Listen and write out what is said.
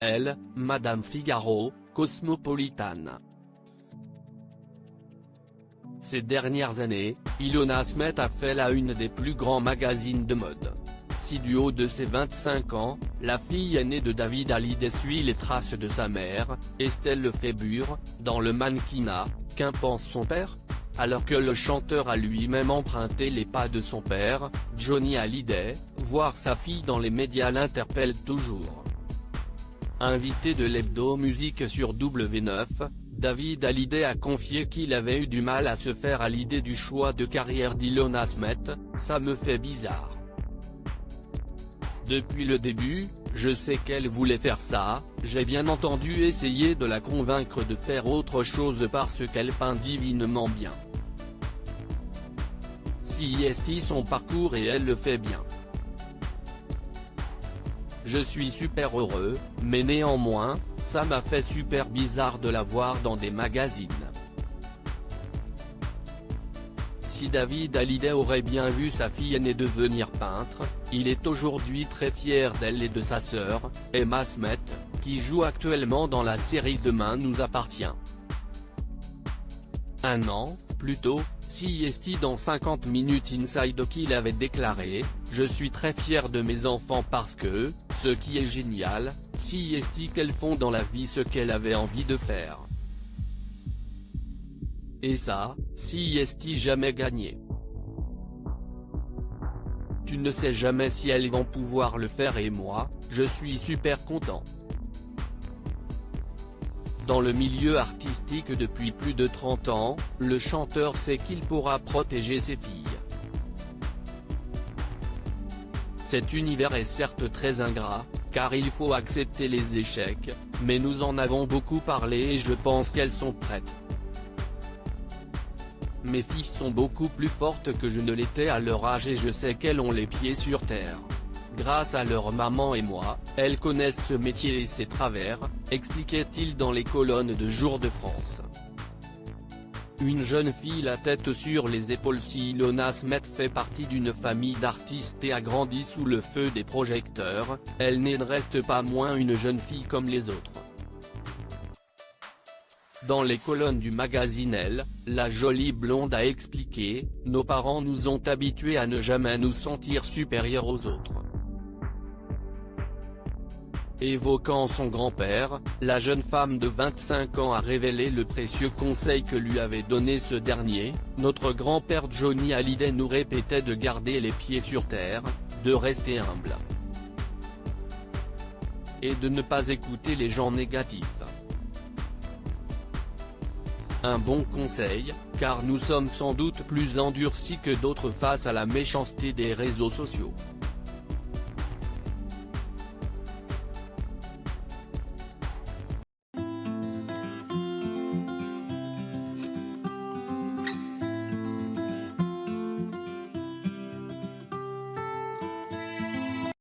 Elle, Madame Figaro, cosmopolitane. Ces dernières années, Ilona Asmet a fait la une des plus grands magazines de mode. Si du haut de ses 25 ans, la fille aînée de David Hallyday suit les traces de sa mère, Estelle Lefébure, dans le mannequinat, qu'en pense son père ? Alors que le chanteur a lui-même emprunté les pas de son père, Johnny Hallyday, voir sa fille dans les médias l'interpelle toujours. Invité de l'hebdo musique sur W9, David Hallyday a confié qu'il avait eu du mal à se faire à l'idée du choix de carrière d'Ilona Asmet. Ça me fait bizarre. Depuis le début, je sais qu'elle voulait faire ça, j'ai bien entendu essayer de la convaincre de faire autre chose parce qu'elle peint divinement bien. Si son parcours et elle le fait bien. Je suis super heureux, mais néanmoins, ça m'a fait super bizarre de la voir dans des magazines. Si David Hallyday aurait bien vu sa fille aînée devenir peintre, il est aujourd'hui très fier d'elle et de sa sœur, Emma Asmet, qui joue actuellement dans la série Demain nous appartient. Un an, plus tôt, CST dans 50 Minutes Inside qu'il avait déclaré « Je suis très fier de mes enfants parce que, ce qui est génial, CST qu'elles font dans la vie ce qu'elles avaient envie de faire. Et ça, CST jamais gagné. Tu ne sais jamais si elles vont pouvoir le faire et moi, je suis super content. » Dans le milieu artistique depuis plus de 30 ans, le chanteur sait qu'il pourra protéger ses filles. Cet univers est certes très ingrat, car il faut accepter les échecs, mais nous en avons beaucoup parlé et je pense qu'elles sont prêtes. Mes filles sont beaucoup plus fortes que je ne l'étais à leur âge et je sais qu'elles ont les pieds sur terre. Grâce à leur maman et moi, elles connaissent ce métier et ses travers, expliquait-il dans les colonnes de Jour de France. Une jeune fille la tête sur les épaules. Si Ilona Asmet fait partie d'une famille d'artistes et a grandi sous le feu des projecteurs, elle ne reste pas moins une jeune fille comme les autres. Dans les colonnes du magazine Elle, la jolie blonde a expliqué « Nos parents nous ont habitués à ne jamais nous sentir supérieurs aux autres ». Évoquant son grand-père, la jeune femme de 25 ans a révélé le précieux conseil que lui avait donné ce dernier. « Notre grand-père Johnny Hallyday nous répétait de garder les pieds sur terre, de rester humble. Et de ne pas écouter les gens négatifs. Un bon conseil, car nous sommes sans doute plus endurcis que d'autres face à la méchanceté des réseaux sociaux.